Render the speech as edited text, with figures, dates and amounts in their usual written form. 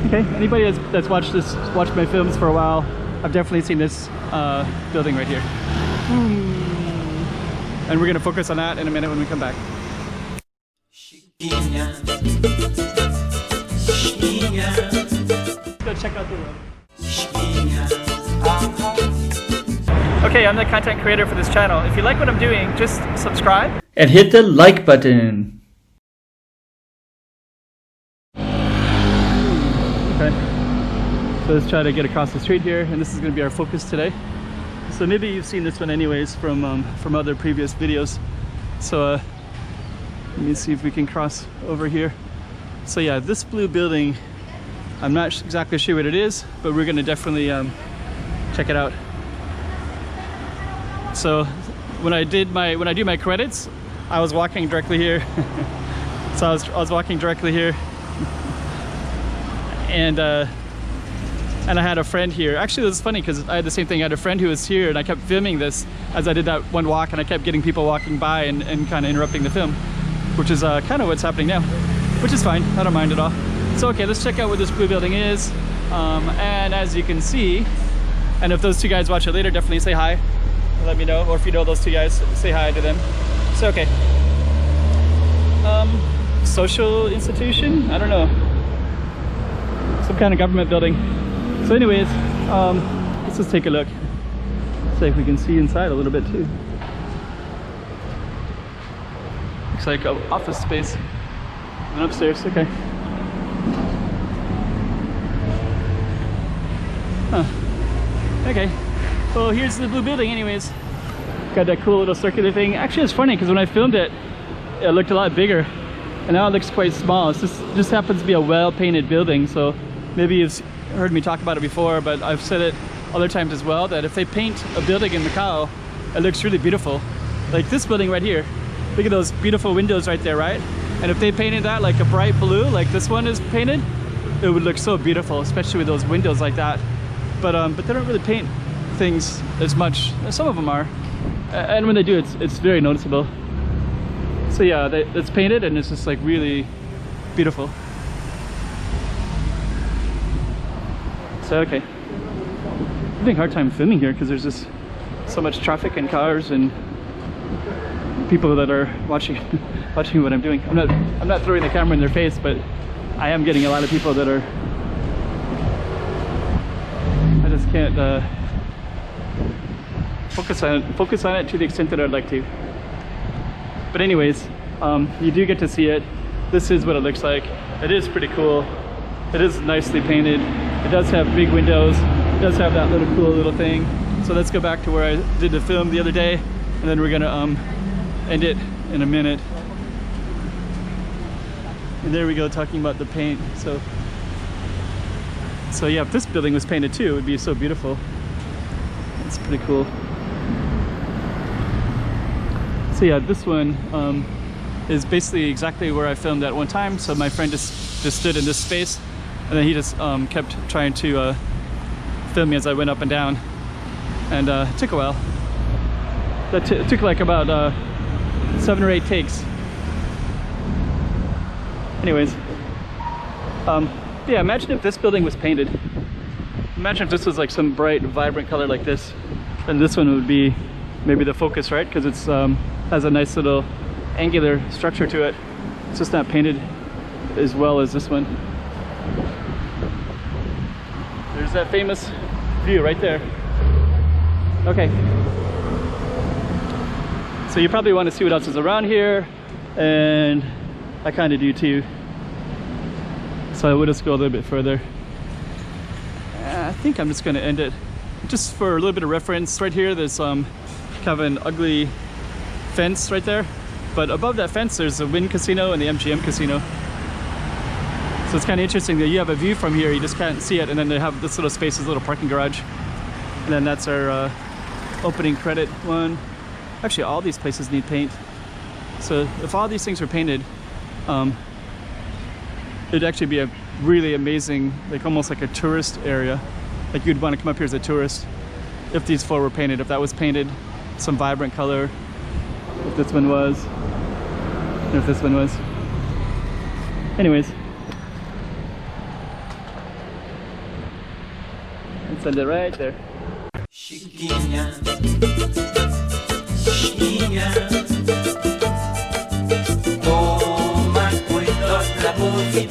Okay, anybody that's watched my films for a while, I've definitely seen this building right here. And we're gonna focus on that in a minute when we come back. Let's go check out the room. Okay, I'm the content creator for this channel. If you like what I'm doing, just subscribe and hit the like button. Okay, so let's try to get across the street here, and this is going to be our focus today. So maybe you've seen this one anyways from other previous videos. So let me see if we can cross over here. So yeah, this blue building, I'm not exactly sure what it is, but we're going to definitely check it out. So when I do my credits, I was walking directly here. So I was walking directly here, and I had a friend here. Actually, this is funny because I had the same thing. I had a friend who was here, and I kept filming this as I did that one walk, and I kept getting people walking by and kind of interrupting the film, which is kind of what's happening now, which is fine. I don't mind at all. So okay, let's check out what this blue building is. And as you can see, and if those two guys watch it later, definitely say hi. Let me know, or if you know those two guys, say hi to them. So okay, social institution, I don't know, some kind of government building. So anyways, let's just take a look, see if we can see inside a little bit too. Looks like an office space. And upstairs, okay. Huh. Okay. Well, here's the blue building anyways. Got that cool little circular thing. Actually, it's funny because when I filmed it, it looked a lot bigger. And now it looks quite small. It's just happens to be a well-painted building. So maybe you've heard me talk about it before, but I've said it other times as well, that if they paint a building in Macau, it looks really beautiful. Like this building right here. Look at those beautiful windows right there, right? And if they painted that like a bright blue, like this one is painted, it would look so beautiful, especially with those windows like that. But they don't really paint things as much. Some of them are, and when they do, it's very noticeable. So yeah, it's painted and it's just like really beautiful. So okay, I'm having a hard time filming here because there's just so much traffic and cars and people that are watching what I'm doing. I'm not throwing the camera in their face, but I am getting a lot of people that are, I just can't focus on it to the extent that I'd like to. But anyways, you do get to see it. This is what it looks like. It is pretty cool. It is nicely painted. It does have big windows. It does have that little cool little thing. So let's go back to where I did the film the other day, and then we're gonna end it in a minute. And there we go, talking about the paint. So yeah, if this building was painted too, it would be so beautiful. It's pretty cool. So yeah, this one is basically exactly where I filmed at one time. So my friend just stood in this space, and then he just kept trying to film me as I went up and down, and it took a while. It took like about 7 or 8 takes. Anyways, yeah, imagine if this building was painted. Imagine if this was like some bright, vibrant color like this, then this one would be maybe the focus, right? Because it's has a nice little angular structure to it. It's just not painted as well as this one. There's that famous view right there. Okay. So you probably want to see what else is around here, and I kind of do too. So I will just go a little bit further. I think I'm just going to end it just for a little bit of reference. Right here, there's kind of an ugly fence right there, but above that fence there's the Wynn Casino and the MGM Casino. So it's kind of interesting that you have a view from here, you just can't see it, and then they have this little space, this little parking garage, and then that's our opening credit one. Actually, all these places need paint. So if all these things were painted, it'd actually be a really amazing, like almost like a tourist area. Like you'd want to come up here as a tourist if these four were painted. If that was painted some vibrant color, if this one was, and if this one was. Anyways, send it right there. Chiquinha, Chiquinha, toma cuidado da movida.